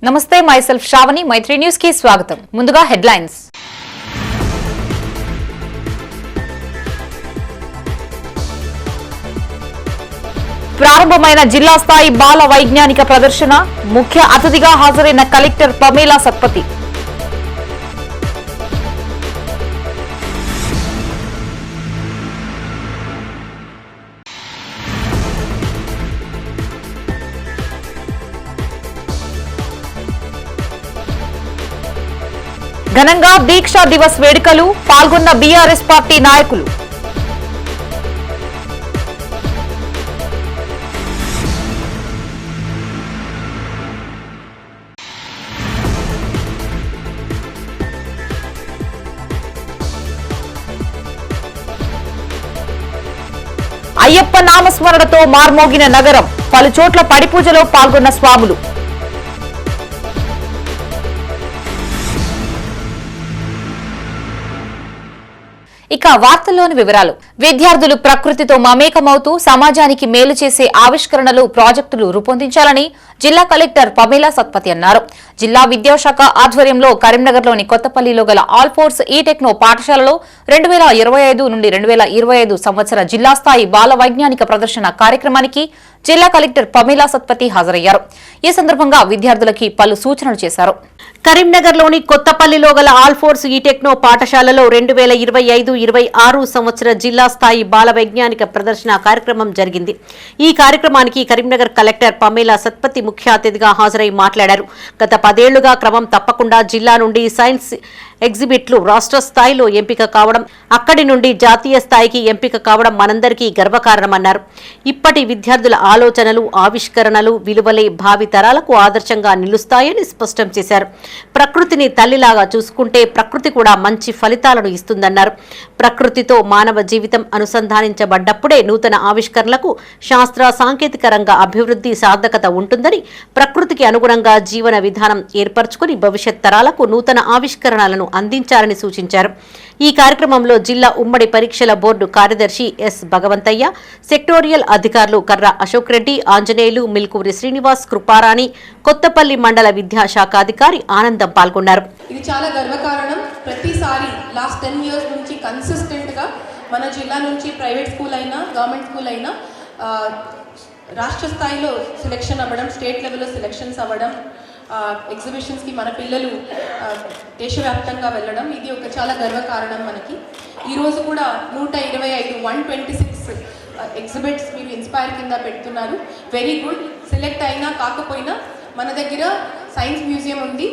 నమస్తే మైసెల్ఫ్ శ్రావణి మైత్రి న్యూస్ కి స్వాగతం. ముందుగా హెడ్లైన్స్. ప్రారంభమైన జిల్లా స్థాయి బాల వైజ్ఞానిక ప్రదర్శన, ముఖ్య అతిథిగా హాజరైన కలెక్టర్ పమేలా సత్పతి. ఘనంగా దీక్షా దివస్ వేడుకలు, పాల్గొన్న బీఆర్ఎస్ పార్టీ నాయకులు. అయ్యప్ప నామస్మరణతో మార్మోగిన నగరం, పలుచోట్ల పడిపూజలో పాల్గొన్న స్వాములు. ఇక వార్తల్లోని వివరాలు. విద్యార్థులు ప్రకృతితో మమేకమవుతూ సమాజానికి మేలు చేసే ఆవిష్కరణలు, ప్రాజెక్టులు రూపొందించాలని జిల్లా కలెక్టర్ పమేలా సత్పతి అన్నారు. జిల్లా విద్యాశాఖ ఆధ్వర్యంలో కరీంనగర్లోని కొత్తపల్లిలో గల ఆల్ ఫోర్స్ ఈ టెక్నో పాఠశాలలో 2025 నుండి 2025 సంవత్సర జిల్లా స్థాయి బాల వైజ్ఞానిక ప్రదర్శన కార్యక్రమానికి జిల్లా కలెక్టర్ పమేలా సత్పతి హాజరయ్యారు. ఈ సందర్భంగా విద్యార్థులకి పలు సూచనలు చేశారు. కరీంనగర్లోని కొత్తపల్లిలో గల ఆల్ ఫోర్స్ ఈ టెక్నో పాఠశాలలో 2025-26 సంవత్సర జిల్లా స్థాయి బాల వైజ్ఞానిక ప్రదర్శన కార్యక్రమం జరిగింది. ఈ కార్యక్రమానికి కరీంనగర్ కలెక్టర్ పమేలా సత్పతి ముఖ్య అతిథిగా హాజరై మాట్లాడారు. గత 10 ఏళ్లుగా క్రమం తప్పకుండా జిల్లా నుండి సైన్స్ ఎగ్జిబిట్లు రాష్ట్ర స్థాయిలో ఎంపిక కావడం, అక్కడి నుండి జాతీయ స్థాయికి ఎంపిక కావడం మనందరికీ గర్వకారణమన్నారు. ఇప్పటి విద్యార్థుల ఆలోచనలు, ఆవిష్కరణలు విలువలే భావి తరాలకు ఆదర్శంగా నిలుస్తాయని స్పష్టం చేశారు. ప్రకృతిని తల్లిలాగా చూసుకుంటే ప్రకృతి కూడా మంచి ఫలితాలను ఇస్తుందన్నారు. ప్రకృతితో మానవ జీవితం అనుసంధానించబడ్డప్పుడే నూతన ఆవిష్కరణలకు శాస్త్ర సాంకేతిక రంగ అభివృద్ధి సార్థకత ఉంటుందని, ప్రకృతికి అనుగుణంగా జీవన విధానం ఏర్పరచుకుని భవిష్యత్ తరాలకు నూతన ఆవిష్కరణలను అందించాలని సూచించారు. ఈ కార్యక్రమంలో జిల్లా ఉమ్మడి పరీక్షల బోర్డు కార్యదర్శి ఎస్ భగవంతయ్య, సెక్టోరియల్ అధికారులు కర్ర అశోక్ రెడ్డి, ఆంజనేయులు, మిల్కూరి శ్రీనివాస్, కృపారాణి, కొత్తపల్లి మండల విద్యాశాఖాధికారి ఆనందం పాల్గొన్నారు. ఇది చాలా గర్వకారణం. ప్రతిసారి లాస్ట్ 10 years నుంచి కన్సిస్టెంట్గా మన జిల్లా నుంచి ప్రైవేట్ స్కూల్ అయినా గవర్నమెంట్ స్కూల్ అయినా రాష్ట్ర స్థాయిలో సెలెక్షన్ అవ్వడం, స్టేట్ లెవెల్లో సెలెక్షన్స్ అవ్వడం, ఎగ్జిబిషన్స్కి మన పిల్లలు దేశవ్యాప్తంగా వెళ్ళడం, ఇది ఒక చాలా గర్వకారణం మనకి. ఈరోజు కూడా 126 ఎగ్జిబిట్స్ మీరు ఇన్స్పైర్ కింద పెడుతున్నారు. Very good. సెలెక్ట్ అయినా కాకపోయినా మన దగ్గర సైన్స్ మ్యూజియం ఉంది.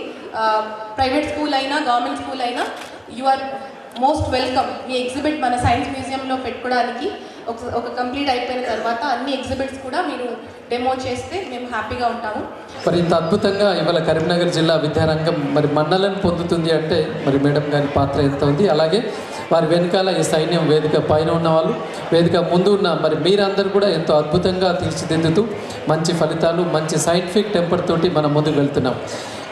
ప్రైవేట్ స్కూల్ అయినా గవర్నమెంట్ స్కూల్ అయినా యు ఆర్ మోస్ట్ వెల్కమ్. మీ ఎగ్జిబిట్ మన సైన్స్ మ్యూజియంలో పెట్టుకోవడానికి ఒక కంప్లీట్ అయిపోయిన తర్వాత అన్ని ఎగ్జిబిట్స్ కూడా మీరు డెమో చేస్తే మేము హ్యాపీగా ఉంటాము. మరి ఇంత అద్భుతంగా ఇవాళ కరీంనగర్ జిల్లా విద్యారంగం మరి మన్నలను పొందుతుంది అంటే మరి మేడం గారి పాత్ర ఎంత ఉంది. అలాగే వారి వెనకాల ఈ సైన్యం, వేదిక పైన ఉన్న వాళ్ళు, వేదిక ముందు ఉన్న మరి మీరందరూ కూడా ఎంతో అద్భుతంగా తీర్చిదిద్దుతూ మంచి ఫలితాలు, మంచి సైంటిఫిక్ టెంపర్ తోటి మనం ముందుకు వెళ్తున్నాం.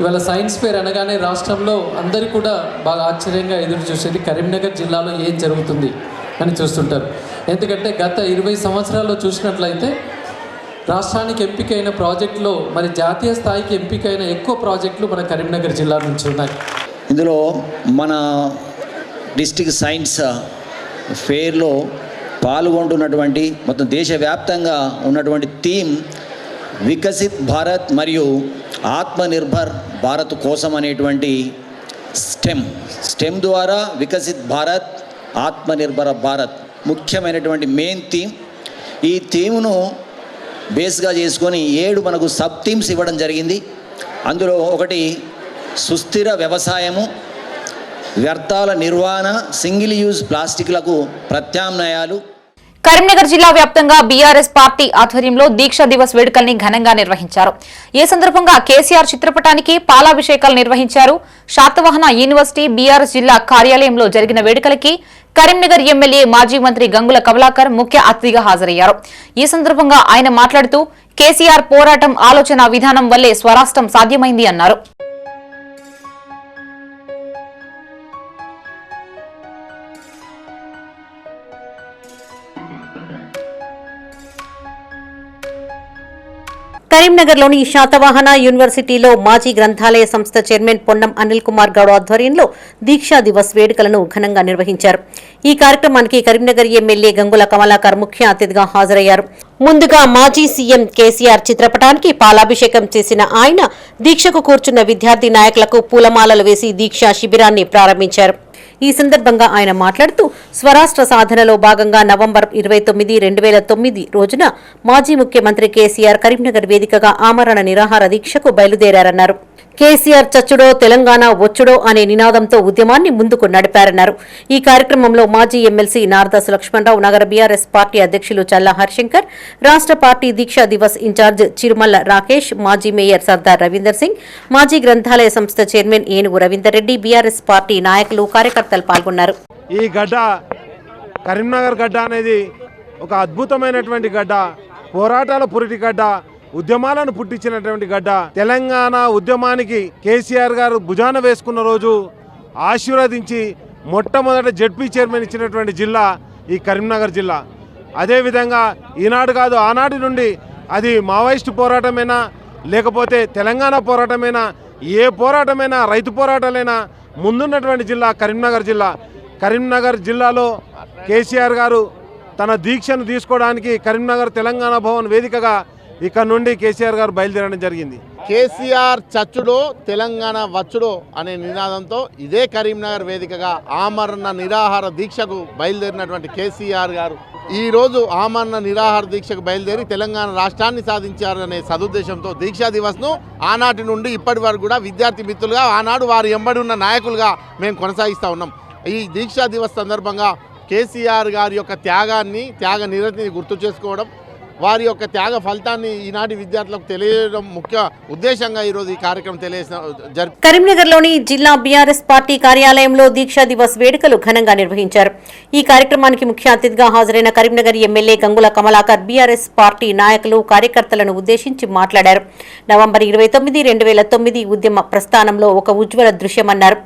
ఇవాళ సైన్స్ ఫేర్ అనగానే రాష్ట్రంలో అందరూ కూడా బాగా ఆశ్చర్యంగా ఎదురు చూసేది కరీంనగర్ జిల్లాలో ఏం జరుగుతుంది అని చూస్తుంటారు. ఎందుకంటే గత 20 సంవత్సరాల్లో చూసినట్లయితే రాష్ట్రానికి ఎంపికైన ప్రాజెక్టులో మరి జాతీయ స్థాయికి ఎంపికైన ఎక్కువ ప్రాజెక్టులు మన కరీంనగర్ జిల్లా నుంచి ఉన్నాయి. ఇందులో మన డిస్ట్రిక్ట్ సైన్స్ ఫేర్లో పాల్గొంటున్నటువంటి మొత్తం దేశవ్యాప్తంగా ఉన్నటువంటి థీమ్ వికసిత్ భారత్ మరియు ఆత్మనిర్భర్ భారత్ కోసం అనేటువంటి స్టెమ్ ద్వారా వికసిత్ భారత్, ఆత్మనిర్భర భారత్ ముఖ్యమైనటువంటి మెయిన్ థీమ్. ఈ థీమ్ను బేస్గా చేసుకొని 7 మనకు సబ్ థీమ్స్ ఇవ్వడం జరిగింది. అందులో ఒకటి సుస్థిర వ్యవసాయము, వ్యర్థాల నిర్వహణ, సింగిల్ యూజ్ ప్లాస్టిక్లకు ప్రత్యామ్నాయాలు. కరీంనగర్ జిల్లా వ్యాప్తంగా బీఆర్ఎస్ పార్టీ ఆధ్వర్యంలో దీక్షా దివస్ వేడుకల్ని ఘనంగా నిర్వహించారు. ఈ సందర్భంగా కేసీఆర్ చిత్రపటానికి పాలాభిషేకాలు నిర్వహించారు. శాతవాహన యూనివర్సిటీ బీఆర్ఎస్ జిల్లా కార్యాలయంలో జరిగిన వేడుకలకి కరీంనగర్ ఎమ్మెల్యే మాజీ మంత్రి గంగుల కమలాకర్ ముఖ్య అతిథిగా హాజరయ్యారు. ఈ సందర్భంగా ఆయన మాట్లాడుతూ కేసీఆర్ పోరాటం, ఆలోచన విధానం వల్లే స్వరాష్ట్రం సాధ్యమైంది అన్నారు. కరీంనగర్లోని శాతవాహన యూనివర్సిటీలో మాజీ గ్రంథాలయ సంస్థ చైర్మన్ పొన్నం అనిల్ కుమార్ గౌడ్ ఆధ్వర్యంలో దీక్షా దివస్ వేడుకలను ఘనంగా నిర్వహించారు. ఈ కార్యక్రమానికి కరీంనగర్ ఎమ్మెల్యే గంగుల కమలాకర్ ముఖ్య అతిథిగా హాజరయ్యారు. ముందుగా మాజీ సీఎం కేసీఆర్ చిత్రపటానికి పాలాభిషేకం చేసిన ఆయన దీక్షకు కూర్చున్న విద్యార్థి నాయకులకు పూలమాలలు వేసి దీక్షా శిబిరాన్ని ప్రారంభించారు. ఈ సందర్భంగా ఆయన మాట్లాడుతూ స్వరాష్ట్ర సాధనలో భాగంగా నవంబర్ 29, 2009 రోజున మాజీ ముఖ్యమంత్రి కేసీఆర్ కరీంనగర్ వేదికగా ఆమరణ నిరాహార దీక్షకు బయలుదేరారన్నారు. కేసీఆర్ చచ్చుడో తెలంగాణ వచ్చుడో అనే నినాదంతో ఉద్యమాన్ని ముందుకు నడిపారన్నారు. ఈ కార్యక్రమంలో మాజీ ఎమ్మెల్సీ నారదాసు లక్ష్మణరావు, నగర బీఆర్ఎస్ పార్టీ అధ్యక్షులు చల్లా హరిశంకర్, రాష్ట్ర పార్టీ దీక్షా దివస్ ఇన్ఛార్జ్ చిరుమల్ల రాకేష్, మాజీ మేయర్ సర్దార్ రవీందర్ సింగ్, మాజీ గ్రంథాలయ సంస్థ చైర్మన్ ఏనుగు రవీందర్ రెడ్డి, బీఆర్ఎస్ పార్టీ నాయకులు, కార్యకర్తలు పాల్గొన్నారు. ఈ గడ్డ కరీంనగర్ గడ్డ అనేది ఒక అద్భుతమైనటువంటి గడ్డ, పోరాటాల పురిటి గడ్డ, ఉద్యమాలను పుట్టించినటువంటి గడ్డ. తెలంగాణ ఉద్యమానికి కేసీఆర్ గారు భుజాన వేసుకున్న రోజు ఆశీర్వదించి మొట్టమొదట జెడ్పీ చైర్మన్ ఇచ్చినటువంటి జిల్లా ఈ కరీంనగర్ జిల్లా. అదేవిధంగా ఈనాడు కాదు ఆనాటి నుండి అది మావోయిస్టు పోరాటమైనా లేకపోతే తెలంగాణ పోరాటమైనా ఏ పోరాటమైనా రైతు పోరాటాలైనా ముందున్నటువంటి జిల్లా కరీంనగర్ జిల్లా. కరీంనగర్ జిల్లాలో కేసీఆర్ గారు తన దీక్షను తీసుకోవడానికి కరీంనగర్ తెలంగాణ భవన్ వేదికగా ఇక్కడ నుండి కేసీఆర్ గారు బయలుదేరడం జరిగింది. కేసీఆర్ చచ్చుడో తెలంగాణ వచ్చుడో అనే నినాదంతో ఇదే కరీంనగర్ వేదికగా ఆమరణ నిరాహార దీక్షకు బయలుదేరినటువంటి కేసీఆర్ గారు ఈరోజు ఆమరణ నిరాహార దీక్షకు బయలుదేరి తెలంగాణ రాష్ట్రాన్ని సాధించారనే సదుద్దేశంతో దీక్షా దివస్ను ఆనాటి నుండి ఇప్పటి వరకు కూడా విద్యార్థి మిత్రులుగా ఆనాడు వారి ఎంబడి ఉన్న నాయకులుగా మేము కొనసాగిస్తూ ఉన్నాం. ఈ దీక్షా దివస్ సందర్భంగా కేసీఆర్ గారి యొక్క త్యాగ నిరతిని గుర్తు చేసుకోవడం, వారి యొక్క త్యాగ ఫలితాన్ని ఈనాటి విద్యార్థులకు తెలియడం ముఖ్య ఉద్దేశంగా ఈరోజు ఈ కార్యక్రమం జరిపి కరీంనగర్లోని జిల్లా బీఆర్ఎస్ పార్టీ కార్యాలయంలో దీక్షా దివస్ వేడుకలు ఘనంగా నిర్వహించారు. ఈ కార్యక్రమానికి ముఖ్య అతిథిగా హాజరైన Karimnagar MLA Gangula Kamalakar BRS party నాయకులు, కార్యకర్తలను ఉద్దేశించి మాట్లాడారు. నవంబర్ 29, 2009 ఉద్యమ ప్రస్థానంలో ఒక ఉజ్వల దృశ్యమన్నారు.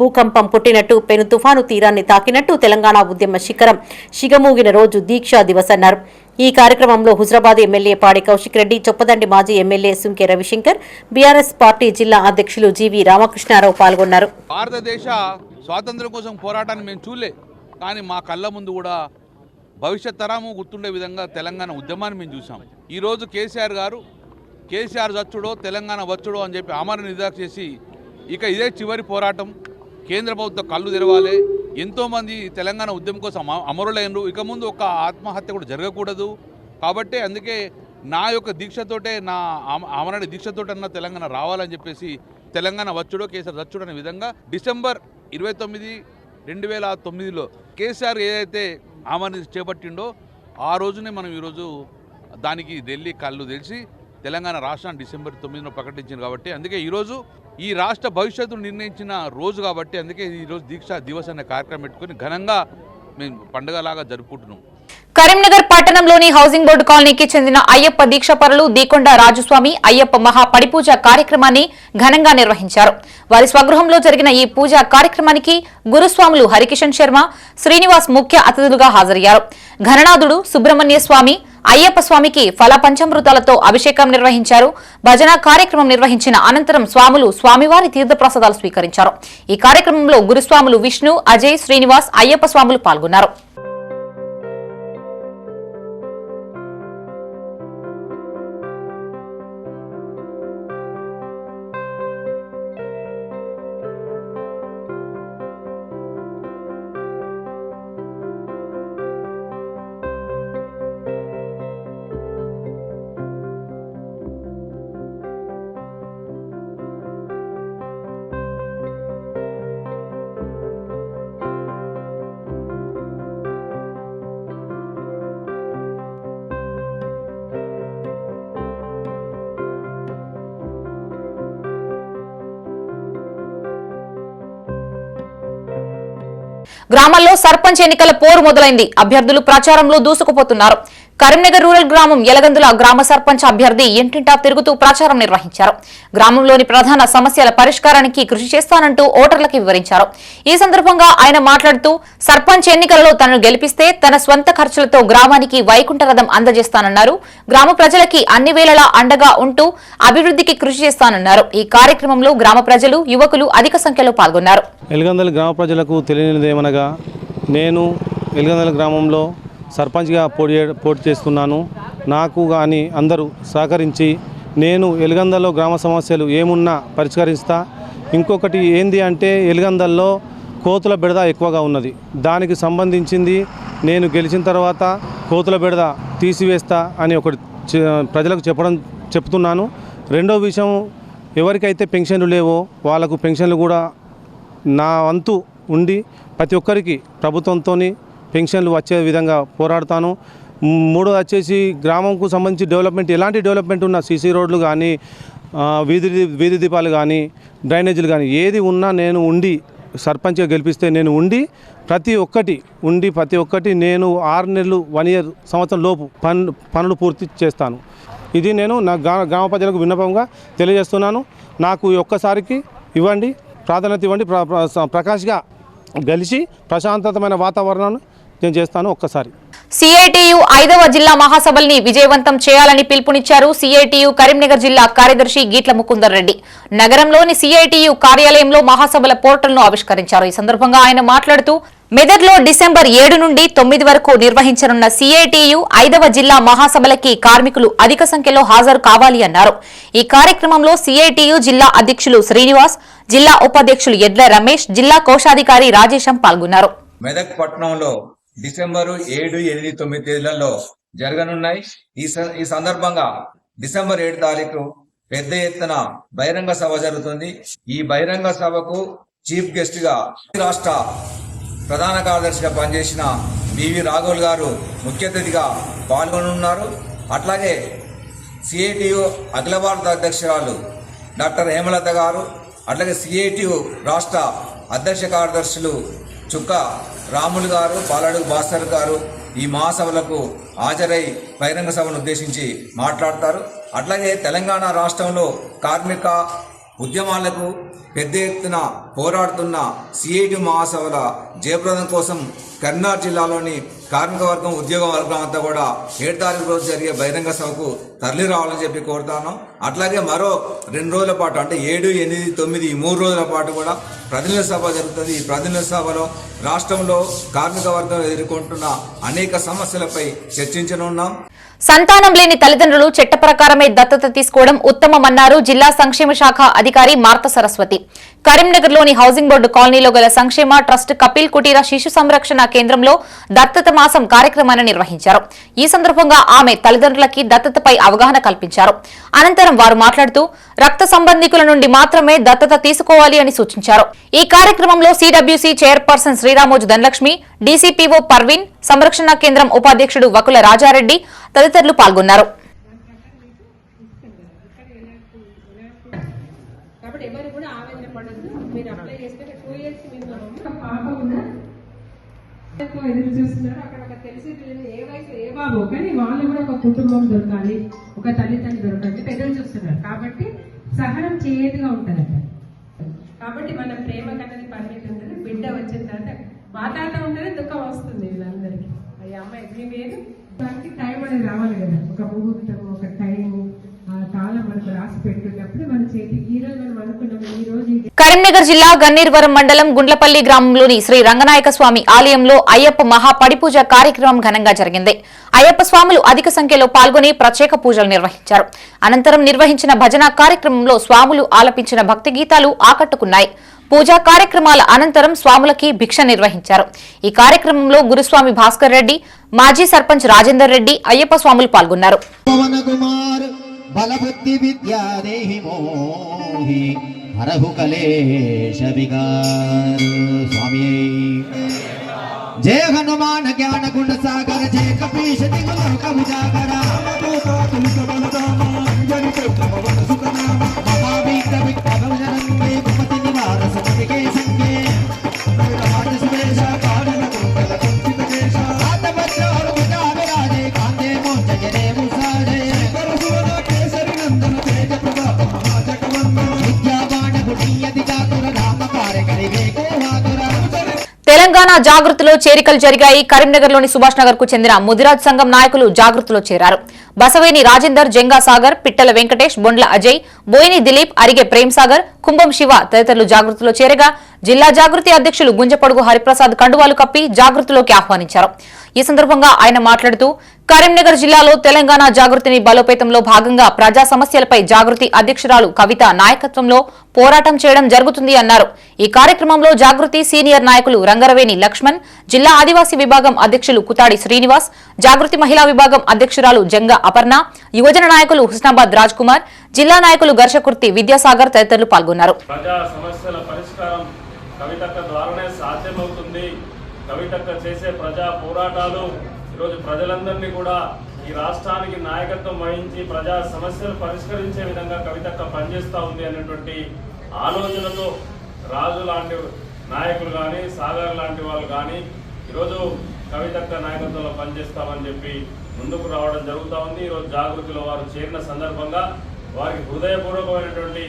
భూకంపం పుట్టినట్టు, పెను తుఫాను తీరాన్ని తాకినట్టు తెలంగాణ ఉద్యమ శిఖరం శిగమూగిన రోజు దీక్షా దివస్ అన్నారు. ఈ కార్యక్రమంలో హుజరాబాద్ ఎమ్మెల్యే పాడి కౌశిక్ రెడ్డి, చొప్పదండి మాజీ MLA Sunke Ravishankar, BRS party జిల్లా అధ్యక్షులు జీవి రామకృష్ణారావు పాల్గొన్నారు. భారతదేశ స్వాతంత్ర్యం కోసం పోరాటాన్ని మేము చూడలే, కానీ మా కళ్ళ ముందు కూడా భవిష్యత్ తరము గుర్తుండే విధంగా తెలంగాణ ఉద్యమాన్ని మేము చూసాం. ఈరోజు కేసీఆర్ గారు కేసీఆర్ చచ్చుడో తెలంగాణ వచ్చుడో అని చెప్పి ఆమరణ నిరాహార చేసి ఇక ఇదే చివరి పోరాటం, కేంద్ర ప్రభుత్వం కళ్ళు తెరవాలి, ఎంతోమంది తెలంగాణ ఉద్యమం కోసం అమరులైనరు, ఇక ముందు ఒక ఆత్మహత్య కూడా జరగకూడదు. కాబట్టి అందుకే నా యొక్క దీక్షతోటే, నా ఆమరణ దీక్షతోటన్నా తెలంగాణ రావాలని చెప్పేసి తెలంగాణ వచ్చుడో కేసీఆర్ చచ్చుడో అనే విధంగా డిసెంబర్ 29, 2009లో కేసీఆర్ ఏదైతే ఆమరణ చేపట్టిండో ఆ రోజునే మనం ఈరోజు దానికి ఢిల్లీ కళ్ళు తెలిసి తెలంగాణ రాష్ట్రాన్ని డిసెంబర్ 9న ప్రకటించింది. కాబట్టి అందుకే ఈరోజు ఈ రాష్ట్ర భవిష్యత్తును నిర్ణయించిన రోజు కాబట్టి అందుకే ఈరోజు దీక్షా దివస్ అనే కార్యక్రమం పెట్టుకుని ఘనంగా మేము పండుగలాగా జరుపుకుంటున్నాం. కరీంనగర్ పట్టణంలోని హౌసింగ్ బోర్డు కాలనీకి చెందిన అయ్యప్ప దీక్షపరులు దీకొండ రాజస్వామి అయ్యప్ప మహా పడిపూజ కార్యక్రమాన్ని ఘనంగా నిర్వహించారు. వారి స్వగృహంలో జరిగిన ఈ పూజా కార్యక్రమానికి గురుస్వాములు హరికిషన్ శర్మ, శ్రీనివాస్ ముఖ్య అతిథులుగా హాజరయ్యారు. ఘననాథుడు సుబ్రహ్మణ్య స్వామి అయ్యప్ప స్వామికి ఫల పంచామృతాలతో అభిషేకం నిర్వహించారు. భజన కార్యక్రమం నిర్వహించిన అనంతరం స్వాములు స్వామివారి తీర్థప్రసాదాలు స్వీకరించారు. ఈ కార్యక్రమంలో గురుస్వాములు విష్ణు, అజయ్, శ్రీనివాస్, అయ్యప్ప స్వాములు పాల్గొన్నారు. గ్రామాల్లో సర్పంచ్ ఎన్నికల పోరు మొదలైంది. అభ్యర్థులు ప్రచారంలో దూసుకుపోతున్నారు. కరీంనగర్ రూరల్ గ్రామం యలగందుల గ్రామ సర్పంచ్ అభ్యర్థి ఇంటింటా తిరుగుతూ ప్రచారం నిర్వహించారు. గ్రామంలోని ప్రధాన సమస్యల పరిష్కారానికి కృషి చేస్తానంటూ ఓటర్లకు వివరించారు. ఈ సందర్భంగా ఆయన మాట్లాడుతూ సర్పంచ్ ఎన్నికలలో తనను గెలిపిస్తే తన స్వంత ఖర్చులతో గ్రామానికి వైకుంఠ రథం అందజేస్తానన్నారు. గ్రామ ప్రజలకి అన్ని వేళలా అండగా ఉంటూ అభివృద్ధికి కృషి చేస్తానన్నారు. ఈ కార్యక్రమంలో గ్రామ ప్రజలు, యువకులు అధిక సంఖ్యలో పాల్గొన్నారు. యలగందుల గ్రామ ప్రజలకు తెలియనిదేమనగా నేను యలగందుల గ్రామంలో సర్పంచ్గా పోటీ చేస్తున్నాను. నాకు కానీ అందరూ సహకరించి నేను యలగందులో గ్రామ సమస్యలు ఏమున్నా పరిష్కరిస్తా. ఇంకొకటి ఏంది అంటే యలగందులో కోతుల బెడద ఎక్కువగా ఉన్నది. దానికి సంబంధించింది నేను గెలిచిన తర్వాత కోతుల బెడద తీసివేస్తా అని ఒకటి ప్రజలకు చెప్తున్నాను. రెండో విషయం, ఎవరికైతే పెన్షన్లు లేవో వాళ్ళకు పెన్షన్లు కూడా నా వంతు ఉండి ప్రతి ఒక్కరికి ప్రభుత్వంతో పెన్షన్లు వచ్చే విధంగా పోరాడతాను. మూడోది వచ్చేసి గ్రామంకు సంబంధించి డెవలప్మెంట్, ఎలాంటి డెవలప్మెంట్ ఉన్నా సీసీ రోడ్లు కానీ వీధి దీపాలు కానీ డ్రైనేజీలు కానీ ఏది ఉన్నా నేను ఉండి సర్పంచ్గా గెలిపిస్తే నేను ఉండి ప్రతి ఒక్కటి నేను 6 నెలలు 1 ఇయర్ సంవత్సరం లోపు పనులు పూర్తి చేస్తాను. ఇది నేను నా గ్రామ ప్రజలకు విన్నపంగా తెలియజేస్తున్నాను. నాకు ఒక్కసారికి ఇవ్వండి, ప్రాధాన్యత ఇవ్వండి. ప్రకాష్గా గెలిచి ప్రశాంతమైన వాతావరణాన్ని నేను చేస్తాను. ఒక్కసారి సిఐటియు 5వ జిల్లా మహాసభల్ని విజయవంతం చేయాలని పిలుపునిచ్చారు. సిఐటియు కరీంనగర్ జిల్లా కార్యదర్శి గీట్ల ముకుందర్ రెడ్డి నగరంలోని సిఐటియు కార్యాలయంలో మహాసభల పోర్టల్ను ఆవిష్కరించారు. ఈ సందర్భంగా ఆయన మాట్లాడుతూ మెదక్లో డిసెంబర్ 7 నుండి 9 వరకు నిర్వహించనున్న సిఐటియు 5వ జిల్లా మహాసభలకి కార్మికులు అధిక సంఖ్యలో హాజరు కావాలి అన్నారు. ఈ కార్యక్రమంలో సిఐటియు జిల్లా అధ్యక్షులు శ్రీనివాస్, జిల్లా ఉపాధ్యక్షులు ఎడ్ల రమేష్, జిల్లా కోశాధికారి రాజేశం పాల్గొన్నారు. మెదక్ పట్టణంలో డిసెంబరు 7, 8, 9 తేదీలలో జరగనున్నాయి. ఈ సందర్భంగా డిసెంబర్ 7 తారీఖు పెద్ద ఎత్తున బహిరంగ సభ జరుగుతుంది. ఈ బహిరంగ సభకు చీఫ్ గెస్ట్ గా రాష్ట్ర ప్రధాన కార్యదర్శిగా పనిచేసిన బివి రాఘవుల్ గారు ముఖ్య అతిథిగా పాల్గొనున్నారు. అట్లాగే సిఐటియు అఖిల భారత అధ్యక్షురాలు డాక్టర్ హేమలత గారు, అట్లాగే సిఐటియు రాష్ట్ర అధ్యక్ష కార్యదర్శులు చుక్క రాములు గారు, పాలడుగు భాస్కర్ గారు ఈ మహాసభలకు హాజరై బహిరంగ సభను ఉద్దేశించి మాట్లాడతారు. అట్లాగే తెలంగాణ రాష్ట్రంలో కార్మిక ఉద్యమాలకు పెద్ద ఎత్తున పోరాడుతున్న సిఐటి మహాసభల జయప్రదం కోసం కరీంనగర్ జిల్లాలోని కార్మిక వర్గం, ఉద్యోగ వర్గం అంతా కూడా 7 తారీఖు రోజు జరిగే బహిరంగ సభకు తరలి రావాలని చెప్పి కోరుతాను. అట్లాగే మరో 2 రోజుల పాటు అంటే 7, 8, 9 ఈ 3 రోజుల పాటు కూడా ప్రతినిధుల సభ జరుగుతుంది. ఈ ప్రతినిధుల సభలో రాష్ట్రంలో కార్మిక వర్గం ఎదుర్కొంటున్న అనేక సమస్యలపై చర్చించనున్నాం. సంతానం లేని తల్లిదండ్రులు చట్ట ప్రకారమే దత్తత తీసుకోవడం ఉత్తమమన్నారు జిల్లా సంక్షేమ శాఖ అధికారి మార్త సరస్వతి. కరీంనగర్లోని హౌసింగ్ బోర్డు కాలనీలో గల సంక్షేమ ట్రస్ట్ కపిల్ కుటీర శిశు సంరక్షణ కేంద్రంలో దత్తత మాసం కార్యక్రమాన్ని నిర్వహించారు. ఈ సందర్భంగా ఆమె తల్లిదండ్రులకి దత్తతపై అవగాహన కల్పించారు. అనంతరం వారు మాట్లాడుతూ రక్త సంబంధికుల నుండి మాత్రమే దత్తత తీసుకోవాలి అని సూచించారు. ఈ కార్యక్రమంలో CWC chairperson Sriramoju Dhanalakshmi, DCPO Parveen, సంరక్షణ కేంద్రం ఉపాధ్యక్షుడు వకుల రాజారెడ్డి తదితరులు పాల్గొన్నారు. ఎదురు చూస్తున్నారు. అక్కడ తెలిసి ఏ వయసు ఏ బాబు కానీ వాళ్ళు కూడా ఒక కుటుంబం దొరకాలి, ఒక తల్లిదండ్రులు దొరకాలి పెద్దలు చూస్తున్నారు. కాబట్టి సహనం చేయేదిగా ఉంటుందట. కాబట్టి మన ప్రేమ కన్నది పరిమితి ఉంటుంది. బిడ్డ వచ్చిన తర్వాత బాధాత ఉంటుంది, దుఃఖం వస్తుంది వీళ్ళందరికీ. అయ్యి అమ్మాయి డ్రీమ్ ఏది దానికి టైం అనేది రావాలి కదా. ఒక ముహూర్తం, ఒక టైము, ఆ కాలం మనకు రాసి పెట్టుకున్నప్పుడు మన చేతికి ఈ రోజు మనం అనుకున్నాం. ఈ రోజు కరీంనగర్ జిల్లా గన్నీర్వరం మండలం గుండ్లపల్లి గ్రామంలోని శ్రీ రంగనాయక స్వామి ఆలయంలో అయ్యప్ప మహాపడిపూజ కార్యక్రమం ఘనంగా జరిగింది. అయ్యప్ప స్వాములు అధిక సంఖ్యలో పాల్గొని ప్రత్యేక పూజలు నిర్వహించారు. అనంతరం నిర్వహించిన భజన కార్యక్రమంలో స్వాములు ఆలపించిన భక్తి గీతాలు ఆకట్టుకున్నాయి. పూజా కార్యక్రమాల అనంతరం స్వాములకి భిక్ష నిర్వహించారు. ఈ కార్యక్రమంలో గురుస్వామి భాస్కర్ రెడ్డి, మాజీ సర్పంచ్ రాజేందర్ రెడ్డి, అయ్యప్ప స్వాములు పాల్గొన్నారు. బలబుద్ధి విద్యాదేహి మోహి హరహు కలేశ వికార్ స్వామి జయ హనుమాన జ్ఞాన గుణ సాగర జయ కపీశ దిగులోక భుజాగర మహావీర విక్రమజనందే కుమతి నివార సమతికే సంగే రాజసువేశ కారణ కుండల కుంచిత కేశ ఆతభద్ర భుజాగరాజే కాందే మోహ తెలంగాణ జాగృతిలో చేరికలు జరిగాయి. కరీంనగర్లోని సుభాష్ నగర్ కు చెందిన ముదిరాజ్ సంఘం నాయకులు జాగృతిలో చేరారు. బసవేని రాజేందర్, జంగా సాగర్, పిట్టల వెంకటేష్, బొండ్ల అజయ్, బోయిని దిలీప్, అరిగే ప్రేమ్ సాగర్, కుంభం శివ తదితరులు జాగృతిలో చేరగా జిల్లా జాగృతి అధ్యక్షులు గుంజపడుగు హరిప్రసాద్ కండువాలు కప్పి జాగృతిలోకి ఆహ్వానించారు. ఈ సందర్భంగా ఆయన మాట్లాడుతూ కరీంనగర్ జిల్లాలో తెలంగాణ జాగృతిని బలోపేతంలో భాగంగా ప్రజా సమస్యలపై జాగృతి అధ్యక్షురాలు కవిత నాయకత్వంలో పోరాటం చేయడం జరుగుతుంది అన్నారు. ఈ కార్యక్రమంలో జాగృతి సీనియర్ నాయకులు రంగరవేణి లక్ష్మణ్, జిల్లా ఆదివాసీ విభాగం అధ్యక్షులు కుతాడి శ్రీనివాస్, జాగృతి మహిళా విభాగం అధ్యక్షురాలు జంగా అపర్ణ, యువజన నాయకులు హుస్నాబాద్ రాజ్ కుమార్, జిల్లా నాయకులు ఘర్షకుర్తి విద్యాసాగర్ తదితరులు పాల్గొన్నారు. కవితక్క ద్వారానే సాధ్యమవుతుంది. కవితక్క చేసే ప్రజా పోరాటాలు ఈరోజు ప్రజలందరినీ కూడా ఈ రాష్ట్రానికి నాయకత్వం వహించి ప్రజా సమస్యలు పరిష్కరించే విధంగా కవితక్క పనిచేస్తూ ఉంది అనేటువంటి ఆలోచనతో రాజు లాంటి నాయకులు కానీ, సాగర్ లాంటి వాళ్ళు కానీ ఈరోజు కవితక్క నాయకత్వంలో పనిచేస్తామని చెప్పి ముందుకు రావడం జరుగుతూ ఉంది. ఈరోజు జాగృతిలో వారు చేరిన సందర్భంగా వారికి హృదయపూర్వకమైనటువంటి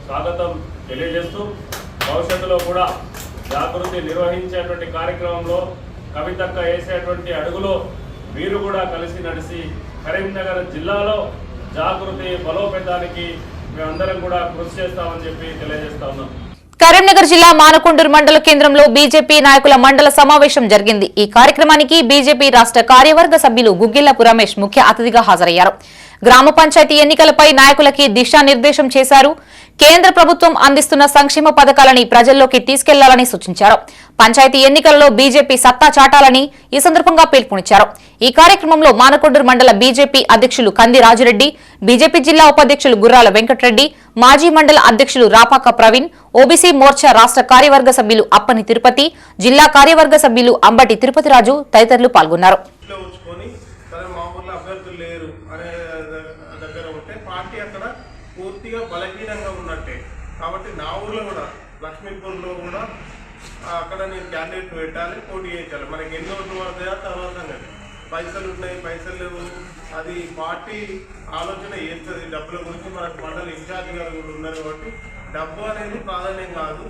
స్వాగతం తెలియజేస్తూ భవిష్యత్తులో కూడా జాగృతి నిర్వహించేటువంటి కార్యక్రమంలో కవితక్క వేసేటువంటి అడుగులో మీరు కూడా కలిసి నడిచి కరీంనగర్ జిల్లాలో జాగృతి బలోపేతానికి మేమందరం కూడా కృషి చేస్తామని చెప్పి తెలియజేస్తా ఉన్నాం. కరీంనగర్ జిల్లా మానకొండూరు మండల కేంద్రంలో బీజేపీ నాయకుల మండల సమావేశం జరిగింది. ఈ కార్యక్రమానికి బీజేపీ రాష్ట్ర కార్యవర్గ సభ్యులు గుగ్గిళ్లపు రమేష్ ముఖ్య అతిథిగా హాజరయ్యారు. గ్రామ పంచాయతీ ఎన్నికలపై నాయకులకి దిశానిర్దేశం చేశారు. కేంద్ర ప్రభుత్వం అందిస్తున్న సంక్షేమ పథకాలని ప్రజల్లోకి తీసుకెళ్లాలని సూచించారు. పంచాయతీ ఎన్నికల్లో బీజేపీ సత్తా చాటాలని ఈ సందర్భంగా పిలుపునిచ్చారు. ఈ కార్యక్రమంలో మానకొండూరు మండల బీజేపీ అధ్యక్షులు కంది రాజిరెడ్డి, బీజేపీ జిల్లా ఉపాధ్యక్షులు గుర్రాల వెంకటరెడ్డి, మాజీ మండల అధ్యక్షులు రాపాక ప్రవీణ్, ఓబీసీ మోర్చా రాష్ట్ర కార్యవర్గ సభ్యులు అప్పని తిరుపతి, జిల్లా కార్యవర్గ సభ్యులు అంబటి తిరుపతిరాజు తదితరులు పాల్గొన్నారు. పూర్తిగా బలహీనంగా ఉన్నట్టే కాబట్టి నా ఊర్లో కూడా లక్ష్మీపూర్లో కూడా అక్కడ నేను క్యాండిడేట్ పెట్టాలి, పోటీ చేయించాలి. మనకి ఎన్ని ఓట్లు పడతాయో తర్వాత పైసలు ఉన్నాయి, పైసలు లేవు, అది పార్టీ ఆలోచన చేస్తుంది. డబ్బుల గురించి మనకు మండలి ఇన్ఛార్జ్ గారు కూడా ఉన్నారు కాబట్టి డబ్బు అనేది ప్రాధాన్యం కాదు,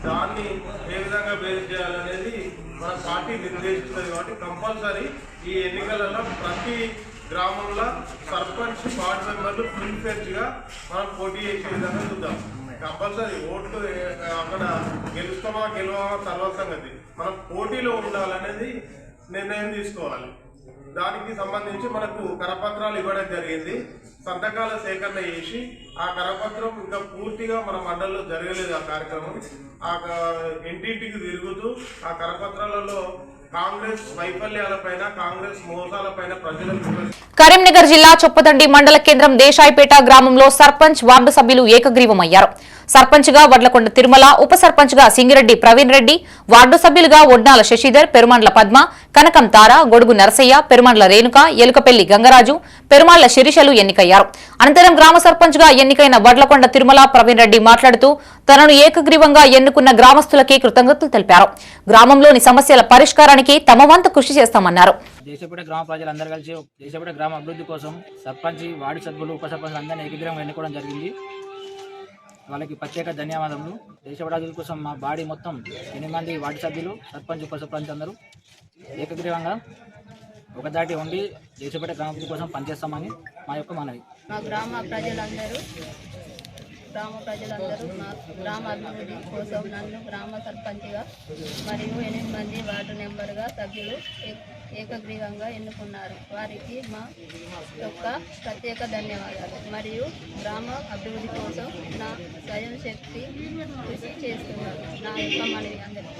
దాన్ని ఏ విధంగా బేస్ చేయాలనేది మన పార్టీ నిర్దేశిస్తుంది. కాబట్టి కంపల్సరీ ఈ ఎన్నికలలో ప్రతి గ్రామంలో సర్పంచ్, వార్డు మెంబర్లు ఫుల్ ఫ్లెడ్జ్గా మనం పోటీ చేసే విధంగా చూద్దాం. కంపల్సరీ ఓట్లు అక్కడ గెలుస్తామా గెలవమా తర్వాత సంగతి, మనం పోటీలో ఉండాలనేది నిర్ణయం తీసుకోవాలి. దానికి సంబంధించి మనకు కరపత్రాలు ఇవ్వడం జరిగింది. సంతకాల సేకరణ చేసి ఆ కరపత్రం ఇంకా పూర్తిగా మన మండలంలో జరగలేదు. ఆ కార్యక్రమం ఆ ఇంటింటికి తిరుగుతూ ఆ కరపత్రాలలో కాంగ్రెస్ వైఫల్యాలపైన, కాంగ్రెస్ మోసాలపైన ప్రజలకు. కరీంనగర్ జిల్లా చొప్పదండి మండల కేంద్రం దేశాయిపేట గ్రామంలో సర్పంచ్, వార్డు సభ్యులు ఏకగ్రీవమయ్యారు. సర్పంచ్ గా వడ్లకొండ తిరుమల, ఉప సర్పంచ్ గా సింగిరెడ్డి ప్రవీణ్ రెడ్డి, వార్డు సభ్యులుగా ఒడ్నాల శశిధర్, పెరుమండ్ల పద్మ, కనకం తార, గొడుగు నరసయ్య, పెరుమండ్ల రేణుక, ఎలుకపెల్లి గంగరాజు, పెరుమాళ్ల శిరీషలు ఎన్నికయ్యారు. అనంతరం గ్రామ సర్పంచ్ గా ఎన్నికైన వడ్లకొండ తిరుమల ప్రవీణ్ రెడ్డి మాట్లాడుతూ తనను ఏకగ్రీవంగా ఎన్నుకున్న గ్రామస్తులకి కృతజ్ఞతలు తెలిపారు. గ్రామంలోని సమస్యల పరిష్కారానికి తమ వంతు కృషి చేస్తామన్నారు. దేశపేట గ్రామ ప్రజలందరూ కలిసి దేశపేట గ్రామ అభివృద్ధి కోసం సర్పంచ్, వార్డు సభ్యులు, ఉప సర్పంచ్ అందరినీ ఏకగ్రీవంగా ఎన్నుకోవడం జరిగింది. వాళ్ళకి ప్రత్యేక ధన్యవాదములు. దేశపేట అభివృద్ధి కోసం మా బాడీ మొత్తం 8 మంది వార్డు సభ్యులు, సర్పంచ్, ఉప సర్పంచ్ అందరూ ఏకగ్రీవంగా ఒకదాటి ఉండి దేశపేట గ్రామ అభివృద్ధి కోసం పనిచేస్తామని మా యొక్క మనవి. మా గ్రామ ప్రజలందరూ మా గ్రామ అభివృద్ధి కోసం నన్ను గ్రామ సర్పంచ్గా మరియు 8 మంది వార్డు నెంబర్గా సభ్యులు ఏకగ్రీవంగా ఎన్నుకున్నారు. వారికి మా యొక్క ప్రత్యేక ధన్యవాదాలు. మరియు గ్రామ అభివృద్ధి కోసం నా స్వయం శక్తి కృషి చేస్తున్నారు. నా యొక్క మనవి అందరికీ.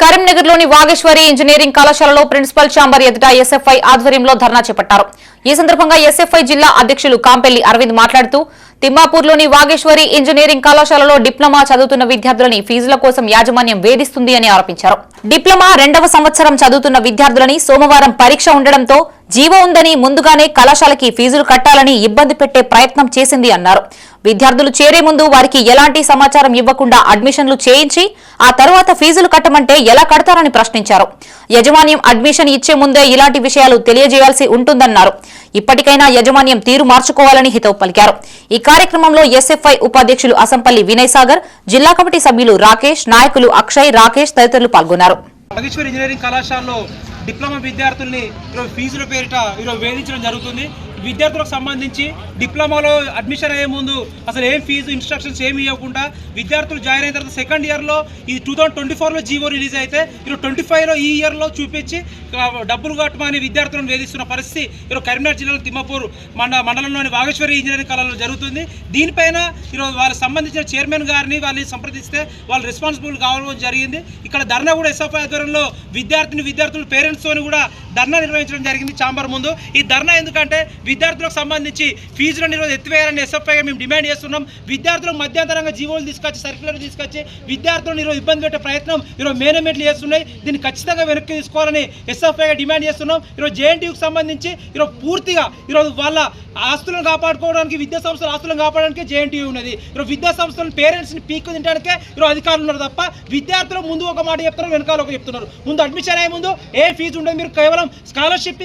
కరీంనగర్లోని వాగేశ్వరి ఇంజనీరింగ్ కళాశాలలో ప్రిన్సిపల్ ఛాంబర్ ఎదుట ఎస్ఎఫ్ఐ ఆధ్వర్యంలో ధర్నా చేపట్టారు. ఈ సందర్భంగా ఎస్ఎఫ్ఐ జిల్లా అధ్యక్షులు కాంపెల్లి అరవింద్ మాట్లాడుతూ తిమ్మాపూర్లోని వాగేశ్వరి ఇంజనీరింగ్ కళాశాలలో డిప్లొమా చదువుతున్న విద్యార్థులని ఫీజుల కోసం యాజమాన్యం వేధిస్తుంది అని ఆరోపించారు. డిప్లొమా 2వ సంవత్సరం చదువుతున్న విద్యార్థులని సోమవారం పరీక్ష ఉండడంతో జీవో ఉందని ముందుగానే కళాశాలకి ఫీజులు కట్టాలని ఇబ్బంది పెట్టే ప్రయత్నం చేసింది అన్నారు. విద్యార్థులు చేరే ముందు వారికి ఎలాంటి సమాచారం ఇవ్వకుండా అడ్మిషన్లు చేయించి ఆ తర్వాత ఫీజులు కట్టమంటే ఎలా కడతారని ప్రశ్నించారు. యజమాన్యం అడ్మిషన్ ఇచ్చే ముందే ఇలాంటి విషయాలు తెలియజేయాల్సి ఉంటుందన్నారు. ఇప్పటికైనా యజమాన్యం తీరు మార్చుకోవాలని హితవు పలికారు. ఈ కార్యక్రమంలో ఎస్ఎఫ్ఐ ఉపాధ్యక్షులు అసంపల్లి వినయ్ సాగర్, జిల్లా కమిటీ సభ్యులు రాకేష్, నాయకులు అక్షయ్, రాకేష్ తదితరులు పాల్గొన్నారు. నాగేశ్వర ఇంజనీరింగ్ కళాశాలలో డిప్లొమా విద్యార్థుల్ని ఈరోజు ఫీజుల పేరిట ఈరోజు వేధించడం జరుగుతుంది. విద్యార్థులకు సంబంధించి డిప్లొమాలో అడ్మిషన్ అయ్యే ముందు అసలు ఏం ఫీజు ఇన్స్ట్రక్షన్స్ ఏమి ఇవ్వకుండా విద్యార్థులు జాయిన్ అయిన తర్వాత సెకండ్ ఇయర్లో ఇది 2024లో జీవో రిలీజ్ అయితే ఈరోజు 25లో ఈ ఇయర్లో చూపించి డబ్బులు కట్టమని విద్యార్థులను వేధిస్తున్న పరిస్థితి ఈరోజు కరీంనగర్ జిల్లాలో తిమ్మపూర్ మండలంలోని నాగేశ్వరి ఇంజనీరింగ్ కళాశాలలో జరుగుతుంది. దీనిపైన ఈరోజు వాళ్ళకి సంబంధించిన చైర్మన్ గారిని వాళ్ళని సంప్రదిస్తే వాళ్ళు రెస్పాన్సిబుల్ కావడం జరిగింది. ఇక్కడ ధర్నా కూడా ఎస్ఎఫ్ఐ ఆధ్వర్యంలో విద్యార్థులు పేరెంట్స్తోని కూడా ధర్నా నిర్వహించడం జరిగింది ఛాంబర్ ముందు. ఈ ధర్నా ఎందుకంటే విద్యార్థులకు సంబంధించి ఫీజులను ఈరోజు ఎత్తివేయాలని ఎస్ఎఫ్ఐగా మేము డిమాండ్ చేస్తున్నాం. విద్యార్థులకు మధ్యంతరంగా జీవోలు తీసుకొచ్చి సర్క్యులర్ తీసుకొచ్చి విద్యార్థులను ఈరోజు ఇబ్బంది పెట్టే ప్రయత్నం ఈరోజు మేనేజ్మెంట్లు చేస్తున్నాయి. దీన్ని ఖచ్చితంగా వెనక్కి తీసుకోవాలని ఎస్ఎఫ్ఐగా డిమాండ్ చేస్తున్నాం. ఈరోజు జేఎన్టీయూకి సంబంధించి ఈరోజు పూర్తిగా ఈరోజు వాళ్ళ ఆస్తులను కాపాడుకోవడానికి విద్యా సంస్థల ఆస్తులను కాపాడడానికి జేఎన్టీయూ ఉన్నది. ఈరోజు విద్యా సంస్థలను పేరెంట్స్ని పీక్కు తినడానికే ఈరోజు అధికారులు ఉన్నారు తప్ప విద్యార్థులకు ముందు ఒక మాట చెప్తున్నారు, వెనకాల ఒక చెప్తున్నారు. ముందు అడ్మిషన్ అయ్యే ముందు ఏ ఫీజు ఉండదు, మీరు కేవలం స్కాలర్షిప్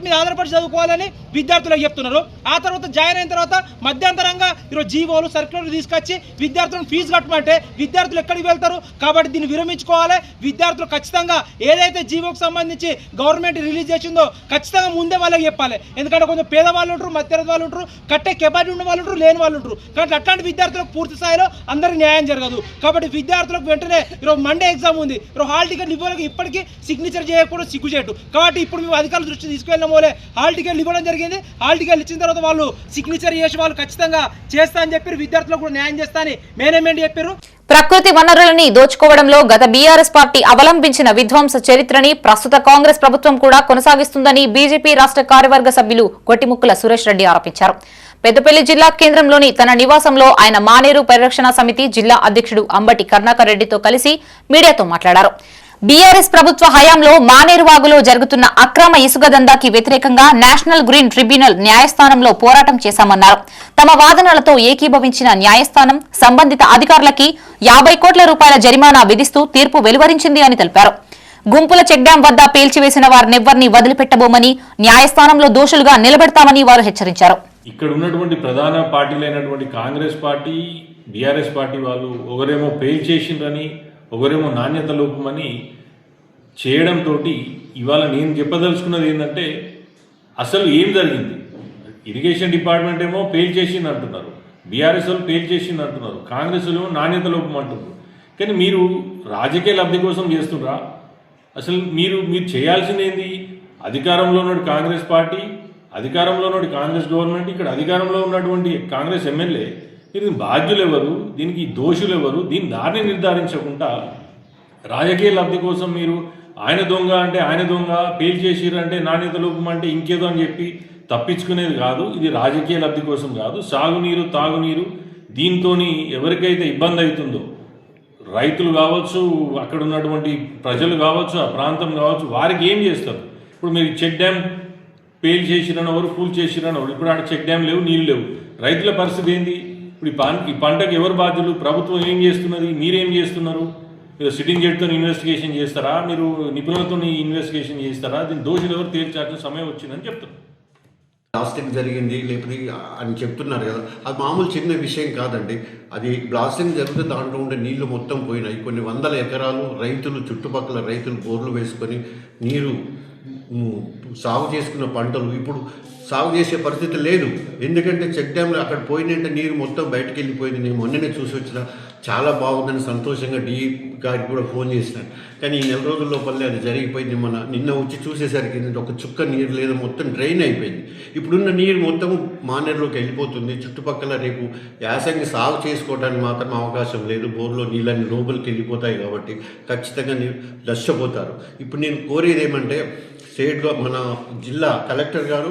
మీద ఆధారపడి చదువుకోవాలని విద్యార్థులకు చెప్తున్నారు. ఆ తర్వాత జాయిన్ అయిన తర్వాత మధ్యంతరంగా ఈరోజు జీవోలు సర్క్యులర్లు తీసుకొచ్చి విద్యార్థులను ఫీజు కట్టమంటే విద్యార్థులు ఎక్కడికి వెళ్తారు? కాబట్టి దీన్ని విరమించుకోవాలి. విద్యార్థులు ఖచ్చితంగా ఏదైతే జీవోకి సంబంధించి గవర్నమెంట్ రిలీజ్ చేసిందో ఖచ్చితంగా ముందే వాళ్ళకి చెప్పాలి. ఎందుకంటే కొంచెం పేదవాళ్ళు ఉంటారు, మధ్యతరగతి వాళ్ళు ఉంటారు, కట్టే కెపాసిటీ ఉన్న వాళ్ళు ఉంటారు, లేని వాళ్ళు ఉంటారు. కాబట్టి అట్లాంటి విద్యార్థులకు పూర్తి స్థాయిలో అందరికీ న్యాయం జరగదు. కాబట్టి విద్యార్థులకు వెంటనే ఈరోజు మండే ఎగ్జామ్ ఉంది, ఈరోజు హాల్ టికెట్ ఇవ్వడానికి ఇప్పటికీ సిగ్నేచర్ చేయకూడదు, సిగ్గుచేటు. కాబట్టి ఇప్పుడు మేము అధికారుల దృష్టి తీసుకెళ్ళిన మోలే హాల్ టికెట్లు ఇవ్వడం జరిగింది. హాల్ టికెట్లు ఇచ్చిన తర్వాత వాళ్ళు సిగ్నేచర్ చేసి వాళ్ళు ఖచ్చితంగా చేస్తా అని చెప్పి విద్యార్థులకు కూడా న్యాయం చేస్తా అని మేనేజ్మెంట్ చెప్పారు. ప్రకృతి వనరులని దోచుకోవడంలో గత బీఆర్ఎస్ పార్టీ అవలంబించిన విధ్వంస చరిత్రని ప్రస్తుత కాంగ్రెస్ ప్రభుత్వం కూడా కొనసాగిస్తుందని బీజేపీ రాష్ట్ర కార్యవర్గ సభ్యులు గొట్టిముక్కుల సురేష్ రెడ్డి ఆరోపించారు. పెద్దపల్లి జిల్లా కేంద్రంలోని తన నివాసంలో ఆయన మానేరు పరిరక్షణ సమితి జిల్లా అధ్యక్షుడు అంబటి కరుణాకర్ రెడ్డితో కలిసి మీడియాతో మాట్లాడారు. బీఆర్ఎస్ ప్రభుత్వ హయాంలో మానేరువాగులో జరుగుతున్న అక్రమ ఇసుక దందాకి వ్యతిరేకంగా నేషనల్ గ్రీన్ ట్రిబ్యునల్ న్యాయస్థానంలో పోరాటం చేశామన్నారు. తమ వాదనలతో ఏకీభవించిన న్యాయస్థానం సంబంధిత అధికారులకి 50 కోట్ల రూపాయల జరిమానా విధిస్తూ తీర్పు వెలువరించింది అని తెలిపారు. గుంపుల చెక్ డ్యాం వద్ద పేల్చివేసిన వారినెవ్వరిని వదిలిపెట్టబోమని న్యాయస్థానంలో దోషులుగా నిలబెడతామని వారు హెచ్చరించారు. ఇక్కడ ఉన్నటువంటి ప్రధాన పార్టీలైనటువంటి కాంగ్రెస్ పార్టీ, బీఆర్ఎస్ పార్టీ వాళ్ళు ఒకరేమో పేల్చేసిండ్రని, ఒకరేమో నాణ్యత లోపమని చేయడంతో ఇవాళ నేను చెప్పదలుచుకున్నది ఏంటంటే అసలు ఏం జరిగింది. ఇరిగేషన్ డిపార్ట్మెంట్ ఏమో పేల్చేసింది అంటున్నారు, బీఆర్ఎస్ వాళ్ళు పేల్చేసింది అంటున్నారు, కాంగ్రెస్ వాళ్ళు నాణ్యత లోపం అంటున్నారు. కానీ మీరు రాజకీయ లబ్ధి కోసం చేస్తున్నారా? అసలు మీరు చేయాల్సింది ఏంది? అధికారంలో ఉన్న కాంగ్రెస్ పార్టీ, అధికారంలో ఉన్న కాంగ్రెస్ గవర్నమెంట్, ఇక్కడ అధికారంలో ఉన్నటువంటి కాంగ్రెస్ ఎమ్మెల్యే, దీనికి బాధ్యులు ఎవరు, దీనికి దోషులు ఎవరు, దీని దారిని నిర్ధారించకుండా రాజకీయ లబ్ధి కోసం మీరు ఆయన దొంగ అంటే ఆయన దొంగ, పేల్చేసిరు అంటే నాణ్యత లోపం అంటే ఇంకేదో అని చెప్పి తప్పించుకునేది కాదు. ఇది రాజకీయ లబ్ధి కోసం కాదు. సాగునీరు, తాగునీరు, దీంతో ఎవరికైతే ఇబ్బంది అవుతుందో రైతులు కావచ్చు, అక్కడ ఉన్నటువంటి ప్రజలు కావచ్చు, ఆ ప్రాంతం కావచ్చు, వారికి ఏం చేస్తారు? ఇప్పుడు మీరు చెక్ డ్యామ్ పేల్చేసిరని ఎవరు, కూల్ చేసిరని ఎవరు, ఇప్పుడు ఆడ చెక్ డ్యామ్ లేవు, నీళ్ళు లేవు, రైతుల పరిస్థితి ఏంది? ఇప్పుడు ఈ పంటకు ఎవరు బాధ్యులు? ప్రభుత్వం ఏం చేస్తున్నది? మీరేం చేస్తున్నారు? మీరు సిట్టింగ్ జడ్జితో ఇన్వెస్టిగేషన్ చేస్తారా? మీరు నిపుణులతో ఇన్వెస్టిగేషన్ చేస్తారా? దీని దోషులు ఎవరు తేల్చాల్సిన సమయం వచ్చిందని చెప్తున్నారు. బ్లాస్టింగ్ జరిగింది లేకపోతే అని చెప్తున్నారు కదా, అది మామూలు చిన్న విషయం కాదండి. అది బ్లాస్టింగ్ జరిగితే దాంట్లో ఉండే నీళ్లు మొత్తం పోయినాయి. కొన్ని వందల ఎకరాలు రైతులు, చుట్టుపక్కల రైతులు బోర్లు వేసుకొని నీరు సాగు చేసుకున్న పంటలు ఇప్పుడు సాగు చేసే పరిస్థితి లేదు. ఎందుకంటే చెక్ డ్యామ్లో అక్కడ పోయినంటే నీరు మొత్తం బయటకు వెళ్ళిపోయింది. నేను మొన్ననే చూసి వచ్చిన, చాలా బాగుందని సంతోషంగా డీ గారికి కూడా ఫోన్ చేసినాను. కానీ ఈ 4 రోజుల లోపలే అది జరిగిపోయింది. నిన్న వచ్చి చూసేసరికి ఒక చుక్క నీరు లేదు, మొత్తం డ్రైన్ అయిపోయింది. ఇప్పుడున్న నీరు మొత్తం మానేరులోకి వెళ్ళిపోతుంది. చుట్టుపక్కల రేపు యాసంగి సాగు చేసుకోవడానికి మాత్రం అవకాశం లేదు. బోర్లో నీళ్ళని లోపలికి వెళ్ళిపోతాయి కాబట్టి ఖచ్చితంగా నష్టపోతారు. ఇప్పుడు నేను కోరేది ఏమంటే స్టేట్గా మన జిల్లా కలెక్టర్ గారు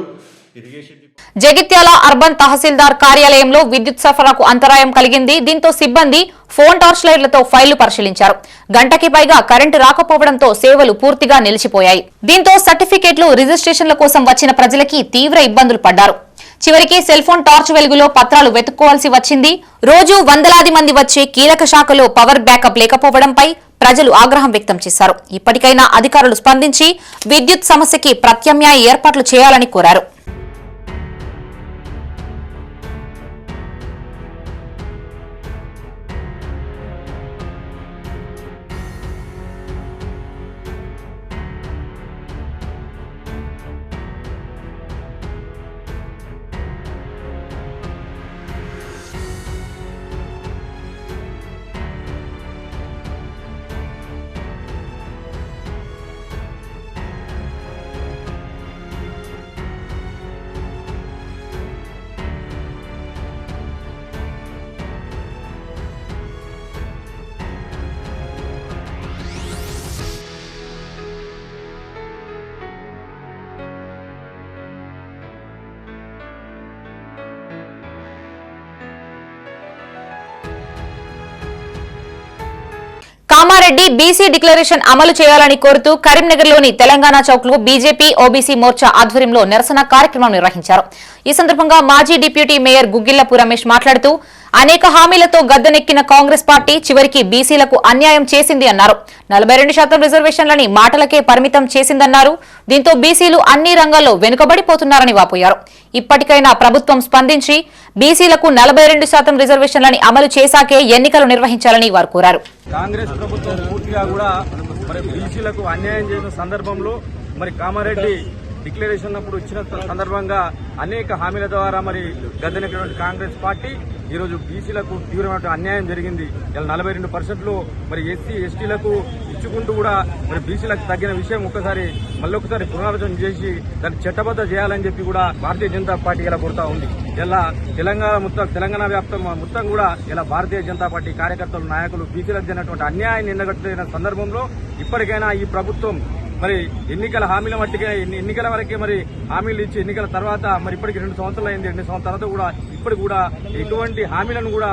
జగిత్యాల అర్బన్ తహసీల్దార్ కార్యాలయంలో విద్యుత్ సరఫరాకు అంతరాయం కలిగింది. దీంతో సిబ్బంది ఫోన్ టార్చ్ లైట్లతో ఫైళ్లు పరిశీలించారు. గంటకి పైగా కరెంటు రాకపోవడంతో సేవలు పూర్తిగా నిలిచిపోయాయి. దీంతో సర్టిఫికేట్లు, రిజిస్ట్రేషన్ల కోసం వచ్చిన ప్రజలకి తీవ్ర ఇబ్బందులు పడ్డారు. చివరికి సెల్ ఫోన్ టార్చ్ వెలుగులో పత్రాలు వెతుక్కోవాల్సి వచ్చింది. రోజు వందలాది మంది వచ్చే కీలక శాఖలో పవర్ బ్యాకప్ లేకపోవడంపై ప్రజలు ఆగ్రహం వ్యక్తం చేశారు. ఇప్పటికైనా అధికారులు స్పందించి విద్యుత్ సమస్యకి ప్రత్యామ్నాయ ఏర్పాట్లు చేయాలని కోరారు. కామారెడ్డి బీసీ డిక్లరేషన్ అమలు చేయాలని కోరుతూ కరీంనగర్లోని తెలంగాణ చౌక్లో బీజేపీ ఓబీసీ మోర్చా ఆధ్వర్యంలో నిరసన కార్యక్రమం నిర్వహించారు. ఈ సందర్భంగా మాజీ డిప్యూటీ మేయర్ గుగ్గిళ్లపు రమేష్ మాట్లాడుతూ అనేక హామీలతో గద్దెనెక్కిన కాంగ్రెస్ పార్టీ చివరికి బీసీలకు అన్యాయం చేసింది అన్నారు. 42% రిజర్వేషన్లని మాటలకే పరిమితం చేసిందన్నారు. దీంతో బీసీలు అన్ని రంగాల్లో వెనుకబడిపోతున్నారని వాపోయారు. ఇప్పటికైనా ప్రభుత్వం స్పందించి బీసీలకు 42% రిజర్వేషన్లని అమలు చేశాకే ఎన్నికలు నిర్వహించాలని వారు కోరారు. కాంగ్రెస్ ప్రభుత్వం పూర్తిగా కూడా మరి బీసీలకు అన్యాయం చేసిన సందర్భంలో మరి కామారెడ్డి డిక్లరేషన్ అప్పుడు ఇచ్చిన సందర్భంగా అనేక హామీల ద్వారా మరి గద్దెనెక్కినటువంటి కాంగ్రెస్ పార్టీ ఈరోజు బీసీలకు తీవ్రమైన అన్యాయం జరిగింది. ఇలా 42% మరి ఎస్సీ ఎస్టీలకు ఇచ్చుకుంటూ కూడా మరి బీసీలకు తగ్గిన విషయం మళ్ళొకసారి పునరాలోచన చేసి దాన్ని చట్టబద్ధ చేయాలని చెప్పి కూడా భారతీయ జనతా పార్టీ ఇలా కోరుతా ఉంది. ఇలా తెలంగాణ వ్యాప్తం మొత్తం కూడా ఇలా భారతీయ జనతా పార్టీ కార్యకర్తలు నాయకులు బీసీలకు జరిగినటువంటి అన్యాయాన్ని నిన్నగట్టిన సందర్భంలో ఇప్పటికైనా ఈ ప్రభుత్వం మరి ఎన్నికల హామీల మట్టికే ఎన్నికల వరకే మరి హామీలు ఇచ్చి ఎన్నికల తర్వాత మరి ఇప్పటికి 2 సంవత్సరాలు అయింది. 2 సంవత్సరాల తర్వాత కూడా ఇప్పటికి కూడా ఎటువంటి హామీలను కూడా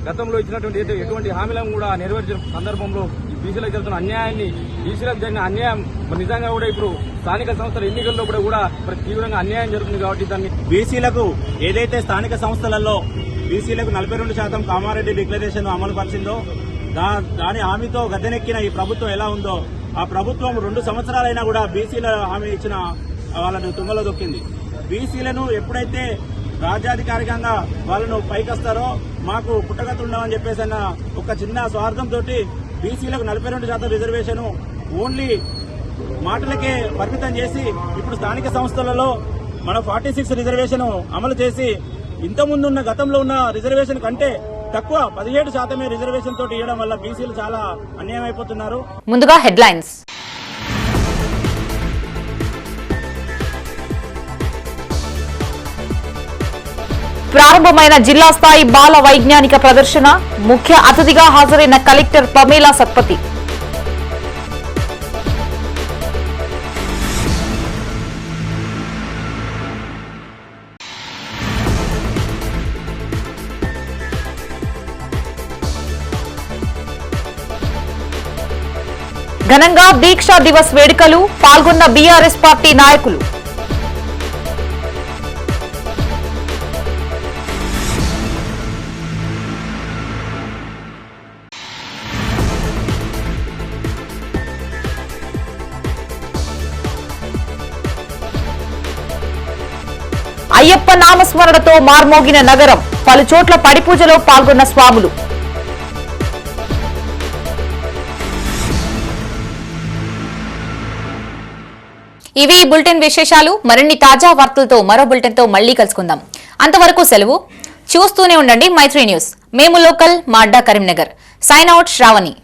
గతంలో ఇచ్చినటువంటి ఎటువంటి హామీలను కూడా నెరవేర్చిన సందర్భంలో బీసీలకు జరుగుతున్న అన్యాయాన్ని బీసీలకు జరిగిన అన్యాయం మరి నిజంగా కూడా ఇప్పుడు స్థానిక సంస్థల ఎన్నికల్లో కూడా మరి తీవ్రంగా అన్యాయం జరుగుతుంది. కాబట్టి దాన్ని బీసీలకు ఏదైతే స్థానిక సంస్థలలో బీసీలకు 42% కామారెడ్డి డిక్లరేషన్ అమలు పరిచిందో దాని హామీతో గద్దెనెక్కిన ఈ ప్రభుత్వం ఎలా ఉందో ఆ ప్రభుత్వం 2 సంవత్సరాలైనా కూడా బీసీల హామీ ఇచ్చిన వాళ్ళను తుంగలో దొక్కింది. బీసీలను ఎప్పుడైతే రాజ్యాధికారికంగా వాళ్ళను పైకొస్తారో మాకు పుట్టగతుండమని చెప్పేసి అన్న ఒక చిన్న స్వార్థంతో బీసీలకు 42% రిజర్వేషన్ ఓన్లీ మాటలకే పరిమితం చేసి ఇప్పుడు స్థానిక సంస్థలలో మన 46 రిజర్వేషన్ అమలు చేసి ఇంతకుముందున్న గతంలో ఉన్న రిజర్వేషన్ కంటే తక్కువ 17% రిజర్వేషన్ తోటి ఇవ్వడం వల్ల బీసీలు చాలా అన్యాయం అయిపోతున్నారు. ముందుగా హెడ్లైన్స్. ప్రారంభమైన జిల్లా స్థాయి బాల వైజ్ఞానిక ప్రదర్శన, ముఖ్య అతిథిగా హాజరైన కలెక్టర్ పమేలా సత్పతి. ఘనంగా దీక్షా దివస్ వేడుకలు, పాల్గొన్న బీఆర్ఎస్ పార్టీ నాయకులు. అయ్యప్ప నామస్మరణతో మార్మోగిన నగరం, పలుచోట్ల పడిపూజలో పాల్గొన్న స్వాములు. ఇవి బులెటిన్ విశేషాలు. మరిన్ని తాజా వార్తలతో మరో బులెటిన్ తో మళ్లీ కలుసుకుందాం. అంతవరకు సెలవు. చూస్తూనే ఉండండి మైత్రి న్యూస్. మేము లోకల్, మా అడ్డా కరీంనగర్. Sign out Shravani.